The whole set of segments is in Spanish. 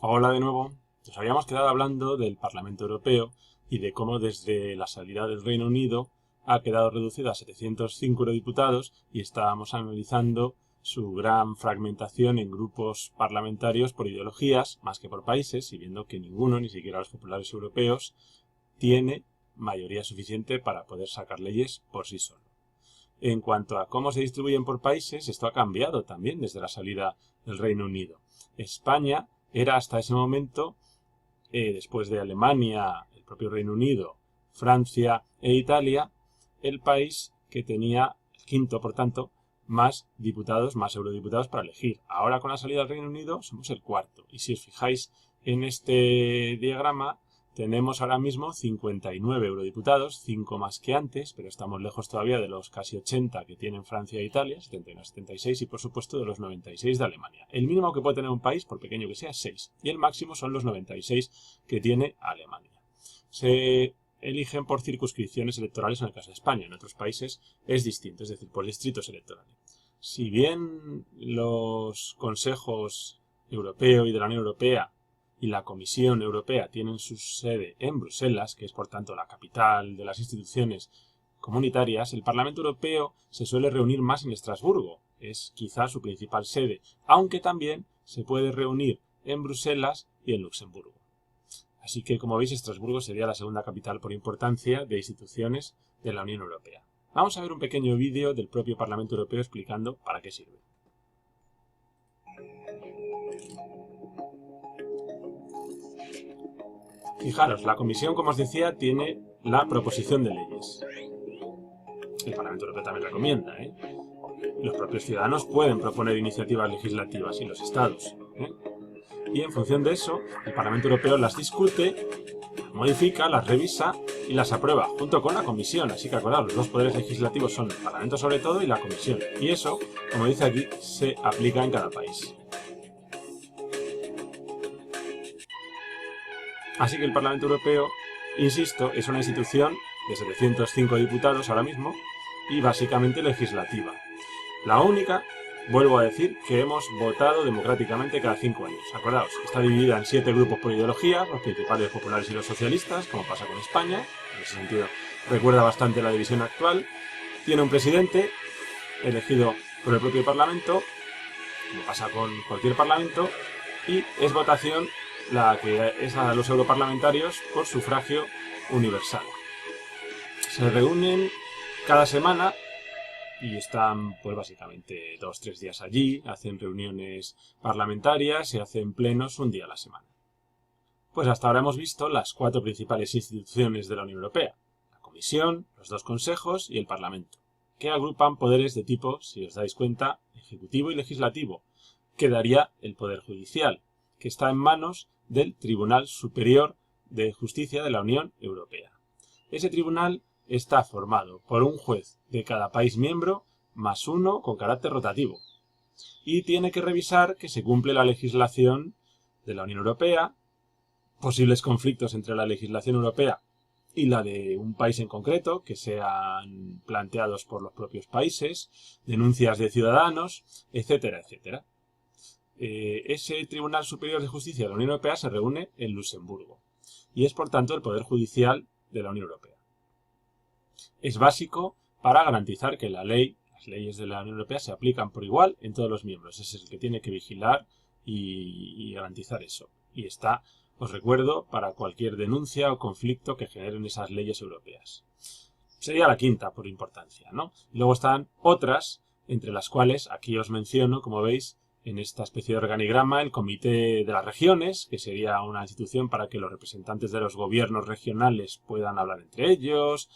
Hola de nuevo. Nos habíamos quedado hablando del Parlamento Europeo y de cómo desde la salida del Reino Unido ha quedado reducido a 705 eurodiputados y estábamos analizando su gran fragmentación en grupos parlamentarios por ideologías más que por países y viendo que ninguno, ni siquiera los populares europeos, tiene mayoría suficiente para poder sacar leyes por sí solo. En cuanto a cómo se distribuyen por países, esto ha cambiado también desde la salida del Reino Unido. España era hasta ese momento, después de Alemania, el propio Reino Unido, Francia e Italia, el país que tenía el quinto, por tanto, más diputados, más eurodiputados para elegir. Ahora, con la salida del Reino Unido, somos el cuarto. Y si os fijáis en este diagrama, tenemos ahora mismo 59 eurodiputados, 5 más que antes, pero estamos lejos todavía de los casi 80 que tienen Francia e Italia, 71, 76 y por supuesto de los 96 de Alemania. El mínimo que puede tener un país, por pequeño que sea, es 6 y el máximo son los 96 que tiene Alemania. Se eligen por circunscripciones electorales en el caso de España, en otros países es distinto, es decir, por distritos electorales. Si bien los consejos europeo y de la Unión Europea y la Comisión Europea tienen su sede en Bruselas, que es por tanto la capital de las instituciones comunitarias, el Parlamento Europeo se suele reunir más en Estrasburgo, es quizá su principal sede, aunque también se puede reunir en Bruselas y en Luxemburgo. Así que, como veis, Estrasburgo sería la segunda capital por importancia de instituciones de la Unión Europea. Vamos a ver un pequeño vídeo del propio Parlamento Europeo explicando para qué sirve. Fijaros, la Comisión, como os decía, tiene la proposición de leyes. El Parlamento Europeo también recomienda, Los propios ciudadanos pueden proponer iniciativas legislativas y los Estados, Y en función de eso, el Parlamento Europeo las discute, modifica, las revisa y las aprueba, junto con la Comisión. Así que acordaos, los dos poderes legislativos son el Parlamento sobre todo y la Comisión. Y eso, como dice aquí, se aplica en cada país. Así que el Parlamento Europeo, insisto, es una institución de 705 diputados ahora mismo y básicamente legislativa. La única, vuelvo a decir, que hemos votado democráticamente cada 5 años. Acordaos, está dividida en 7 grupos por ideología, los principales populares y los socialistas, como pasa con España. En ese sentido, recuerda bastante la división actual. Tiene un presidente elegido por el propio Parlamento, como pasa con cualquier Parlamento, y es votación la que es a los europarlamentarios por sufragio universal. Se reúnen cada semana y están pues básicamente 2-3 días allí, hacen reuniones parlamentarias y hacen plenos un día a la semana. Pues hasta ahora hemos visto las 4 principales instituciones de la Unión Europea: la Comisión, los 2 consejos y el Parlamento, que agrupan poderes de tipo, si os dais cuenta, ejecutivo y legislativo. Quedaría el Poder Judicial, que está en manos del Tribunal Superior de Justicia de la Unión Europea. Ese tribunal está formado por un juez de cada país miembro más uno con carácter rotativo y tiene que revisar que se cumple la legislación de la Unión Europea, posibles conflictos entre la legislación europea y la de un país en concreto que sean planteados por los propios países, denuncias de ciudadanos, etcétera, etcétera. Ese Tribunal Superior de Justicia de la Unión Europea se reúne en Luxemburgo y es por tanto el Poder Judicial de la Unión Europea. Es básico para garantizar que las leyes de la Unión Europea se aplican por igual en todos los miembros. Ese es el que tiene que vigilar y garantizar eso. Y está, os recuerdo, para cualquier denuncia o conflicto que generen esas leyes europeas. Sería la quinta por importancia, ¿no? Y luego están otras, entre las cuales aquí os menciono, como veis, en esta especie de organigrama, el Comité de las Regiones, que sería una institución para que los representantes de los gobiernos regionales puedan hablar entre ellos,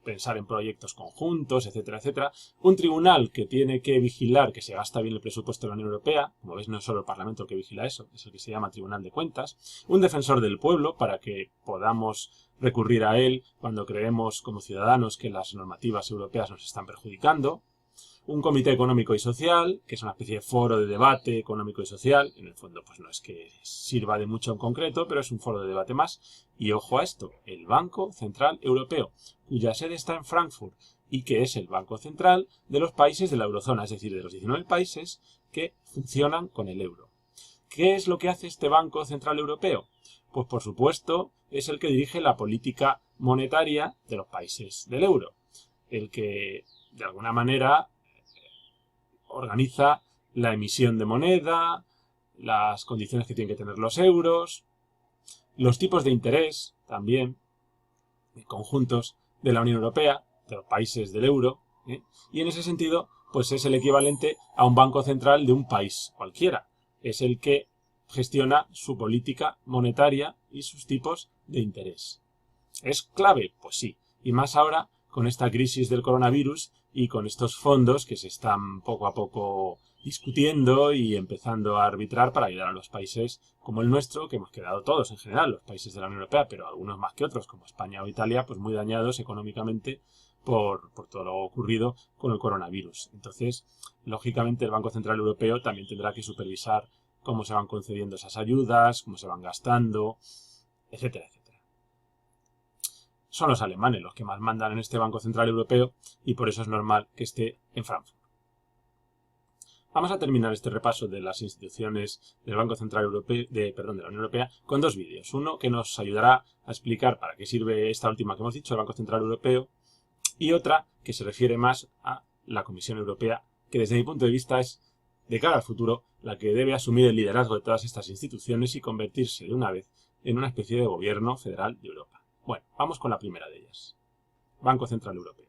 pensar en proyectos conjuntos, etcétera, etcétera. Un tribunal que tiene que vigilar que se gasta bien el presupuesto de la Unión Europea. Como veis, no es solo el Parlamento el que vigila eso, es el que se llama Tribunal de Cuentas. Un defensor del pueblo, para que podamos recurrir a él cuando creemos como ciudadanos que las normativas europeas nos están perjudicando. Un comité económico y social, que es una especie de foro de debate económico y social. En el fondo, pues no es que sirva de mucho en concreto, pero es un foro de debate más. Y ojo a esto, el Banco Central Europeo, cuya sede está en Frankfurt y que es el Banco Central de los países de la eurozona, es decir, de los 19 países que funcionan con el euro. ¿Qué es lo que hace este Banco Central Europeo? Pues por supuesto es el que dirige la política monetaria de los países del euro, el que de alguna manera organiza la emisión de moneda, las condiciones que tienen que tener los euros, los tipos de interés también, conjuntos de la Unión Europea, de los países del euro, y en ese sentido pues es el equivalente a un banco central de un país cualquiera. Es el que gestiona su política monetaria y sus tipos de interés. ¿Es clave? Pues sí. Y más ahora con esta crisis del coronavirus y con estos fondos que se están poco a poco discutiendo y empezando a arbitrar para ayudar a los países como el nuestro, que hemos quedado todos en general, los países de la Unión Europea, pero algunos más que otros, como España o Italia, pues muy dañados económicamente por todo lo ocurrido con el coronavirus. Entonces, lógicamente, el Banco Central Europeo también tendrá que supervisar cómo se van concediendo esas ayudas, cómo se van gastando, etcétera, etcétera. Son los alemanes los que más mandan en este Banco Central Europeo y por eso es normal que esté en Frankfurt. Vamos a terminar este repaso de las instituciones del Banco Central Europeo, de la Unión Europea, con dos vídeos. Uno que nos ayudará a explicar para qué sirve esta última que hemos dicho, el Banco Central Europeo, y otra que se refiere más a la Comisión Europea, que desde mi punto de vista es, de cara al futuro, la que debe asumir el liderazgo de todas estas instituciones y convertirse de una vez en una especie de gobierno federal de Europa. Bueno, vamos con la primera de ellas. Banco Central Europeo.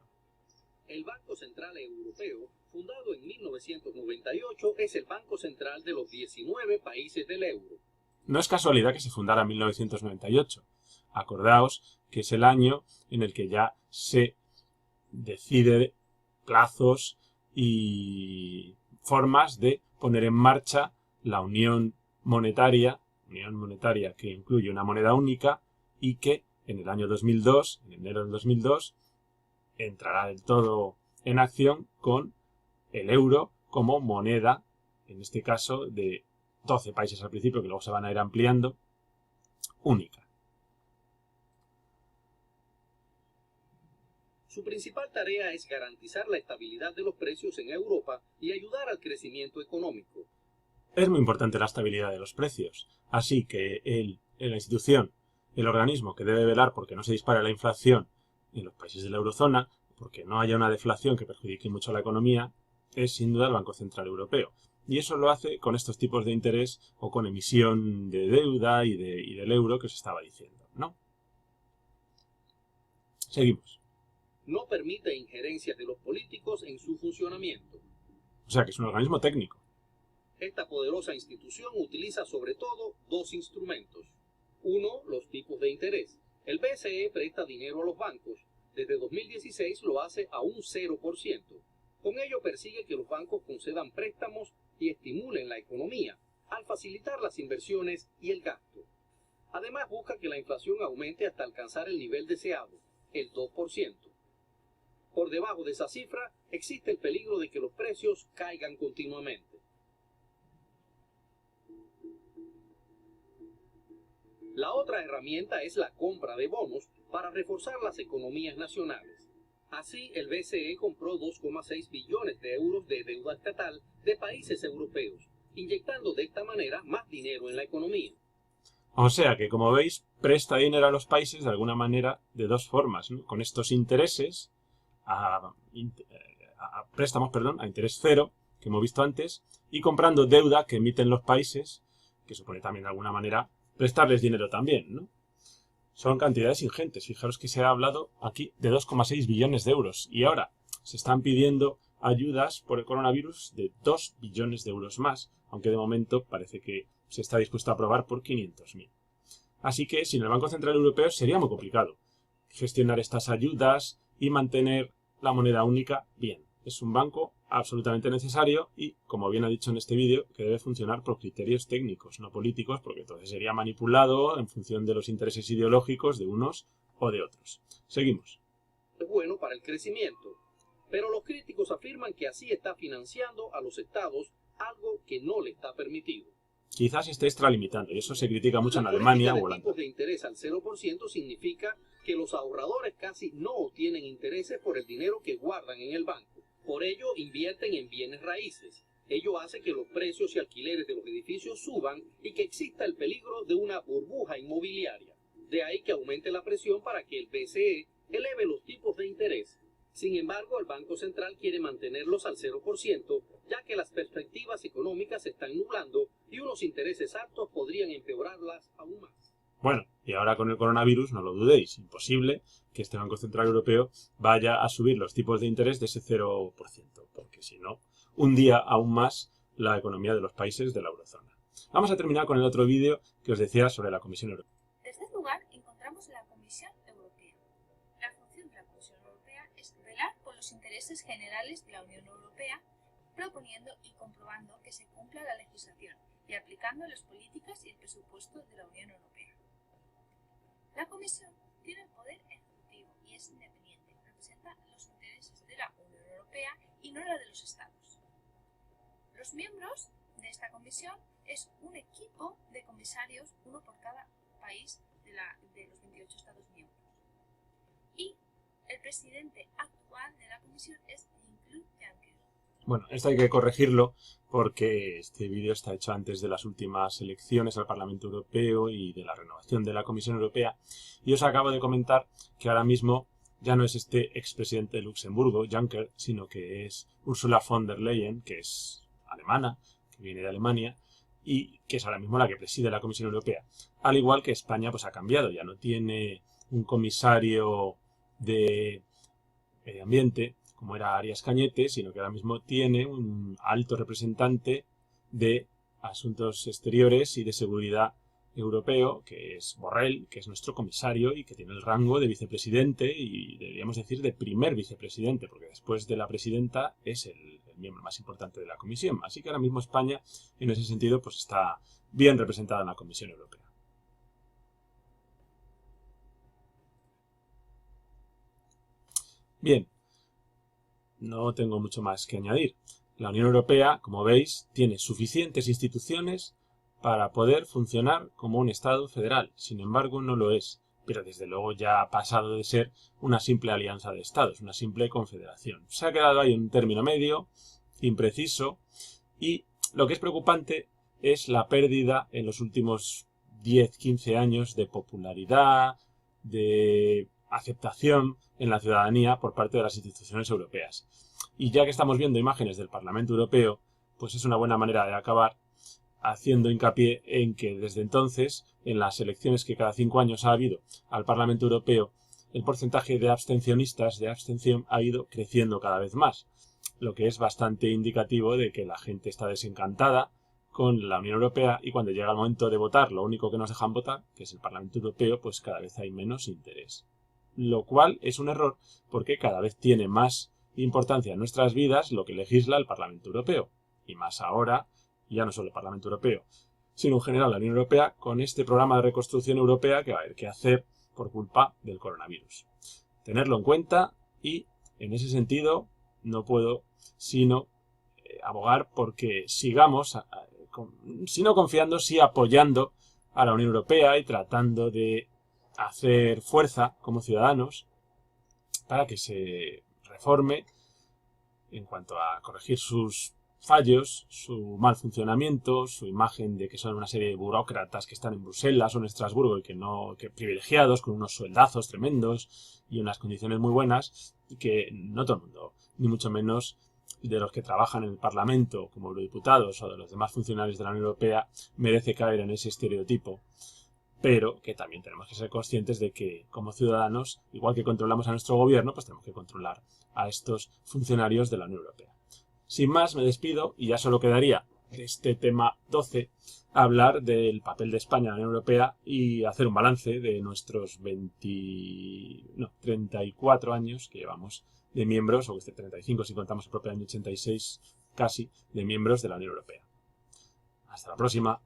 El Banco Central Europeo, fundado en 1998, es el Banco Central de los 19 países del euro. No es casualidad que se fundara en 1998. Acordaos que es el año en el que ya se decide plazos y formas de poner en marcha la unión monetaria que incluye una moneda única y que en el año 2002, en enero del 2002, entrará del todo en acción con el euro como moneda, en este caso de 12 países al principio, que luego se van a ir ampliando, única. Su principal tarea es garantizar la estabilidad de los precios en Europa y ayudar al crecimiento económico. Es muy importante la estabilidad de los precios, así que la institución, el organismo que debe velar porque no se dispare la inflación en los países de la eurozona, porque no haya una deflación que perjudique mucho a la economía, es sin duda el Banco Central Europeo. Y eso lo hace con estos tipos de interés o con emisión de deuda y del euro que os estaba diciendo, ¿no? Seguimos. No permite injerencias de los políticos en su funcionamiento. O sea que es un organismo técnico. Esta poderosa institución utiliza sobre todo dos instrumentos. Uno, los tipos de interés. El BCE presta dinero a los bancos. Desde 2016 lo hace a un 0%. Con ello persigue que los bancos concedan préstamos y estimulen la economía, al facilitar las inversiones y el gasto. Además busca que la inflación aumente hasta alcanzar el nivel deseado, el 2%. Por debajo de esa cifra existe el peligro de que los precios caigan continuamente. La otra herramienta es la compra de bonos para reforzar las economías nacionales. Así, el BCE compró 2,6 billones de euros de deuda estatal de países europeos, inyectando de esta manera más dinero en la economía. O sea que, como veis, presta dinero a los países de alguna manera de dos formas, ¿no? Con estos intereses, préstamos, a interés cero, que hemos visto antes, y comprando deuda que emiten los países, que supone también de alguna manera prestarles dinero también, ¿no? Son cantidades ingentes. Fijaros que se ha hablado aquí de 2,6 billones de euros. Y ahora se están pidiendo ayudas por el coronavirus de 2 billones de euros más, aunque de momento parece que se está dispuesto a aprobar por 500.000. Así que sin el Banco Central Europeo sería muy complicado gestionar estas ayudas y mantener la moneda única bien. Es un banco absolutamente necesario y, como bien ha dicho en este vídeo, que debe funcionar por criterios técnicos, no políticos, porque entonces sería manipulado en función de los intereses ideológicos de unos o de otros. Seguimos. Es bueno para el crecimiento, pero los críticos afirman que así está financiando a los estados, algo que no le está permitido. Quizás se esté extralimitando, y eso se critica mucho en Alemania o Holanda. La política de tipos de interés al 0% significa que los ahorradores casi no obtienen intereses por el dinero que guardan en el banco. Por ello, invierten en bienes raíces, Ello hace que los precios y alquileres de los edificios suban y que exista el peligro de una burbuja inmobiliaria. De ahí que aumente la presión para que el BCE eleve los tipos de interés. Sin embargo, el Banco Central quiere mantenerlos al 0%, ya que las perspectivas económicas se están nublando y unos intereses altos podrían empeorarlas aún más. Bueno, y ahora con el coronavirus, no lo dudéis, imposible que este Banco Central Europeo vaya a subir los tipos de interés de ese 0%, porque si no, hundía aún más la economía de los países de la eurozona. Vamos a terminar con el otro vídeo que os decía sobre la Comisión Europea. En tercer lugar, encontramos la Comisión Europea. La función de la Comisión Europea es velar por los intereses generales de la Unión Europea, proponiendo y comprobando que se cumpla la legislación y aplicando las políticas y el presupuesto de la Unión Europea. La Comisión tiene el poder ejecutivo y es independiente, representa los intereses de la Unión Europea y no la de los Estados. Los miembros de esta comisión es un equipo de comisarios, uno por cada país de los 28 Estados miembros. Y el presidente actual de la comisión es Jean-Claude Juncker. Bueno, esto hay que corregirlo porque este vídeo está hecho antes de las últimas elecciones al Parlamento Europeo y de la renovación de la Comisión Europea. Y os acabo de comentar que ahora mismo ya no es este expresidente de Luxemburgo, Juncker, sino que es Ursula von der Leyen, que es alemana, que viene de Alemania, y que es ahora mismo la que preside la Comisión Europea. Al igual que España pues ha cambiado, ya no tiene un comisario de medio ambiente, como era Arias Cañete, sino que ahora mismo tiene un alto representante de asuntos exteriores y de seguridad europeo, que es Borrell, que es nuestro comisario y que tiene el rango de vicepresidente y deberíamos decir de primer vicepresidente, porque después de la presidenta es el miembro más importante de la comisión. Así que ahora mismo España, en ese sentido, pues está bien representada en la Comisión Europea. Bien, no tengo mucho más que añadir. La Unión Europea, como veis, tiene suficientes instituciones para poder funcionar como un Estado federal. Sin embargo, no lo es. Pero desde luego ya ha pasado de ser una simple alianza de Estados, una simple confederación. Se ha quedado ahí un término medio, impreciso, y lo que es preocupante es la pérdida en los últimos 10-15 años de popularidad, de aceptación en la ciudadanía por parte de las instituciones europeas. Y ya que estamos viendo imágenes del Parlamento Europeo, pues es una buena manera de acabar haciendo hincapié en que desde entonces, en las elecciones que cada 5 años ha habido al Parlamento Europeo, el porcentaje de abstencionistas, de abstención, ha ido creciendo cada vez más, lo que es bastante indicativo de que la gente está desencantada con la Unión Europea y cuando llega el momento de votar, lo único que nos dejan votar, que es el Parlamento Europeo, pues cada vez hay menos interés. Lo cual es un error porque cada vez tiene más importancia en nuestras vidas lo que legisla el Parlamento Europeo. Y más ahora, ya no solo el Parlamento Europeo, sino en general la Unión Europea, con este programa de reconstrucción europea que va a haber que hacer por culpa del coronavirus. Tenerlo en cuenta y, en ese sentido, no puedo sino abogar porque sigamos, si no confiando, sí apoyando a la Unión Europea y tratando de hacer fuerza como ciudadanos para que se reforme en cuanto a corregir sus fallos, su mal funcionamiento, su imagen de que son una serie de burócratas que están en Bruselas o en Estrasburgo y que privilegiados con unos sueldazos tremendos y unas condiciones muy buenas y que no todo el mundo, ni mucho menos de los que trabajan en el Parlamento como eurodiputados o de los demás funcionarios de la Unión Europea merece caer en ese estereotipo. Pero que también tenemos que ser conscientes de que, como ciudadanos, igual que controlamos a nuestro gobierno, pues tenemos que controlar a estos funcionarios de la Unión Europea. Sin más, me despido y ya solo quedaría de este tema 12 hablar del papel de España en la Unión Europea y hacer un balance de nuestros 34 años que llevamos de miembros, o 35 si contamos el propio año 86 casi, de miembros de la Unión Europea. Hasta la próxima.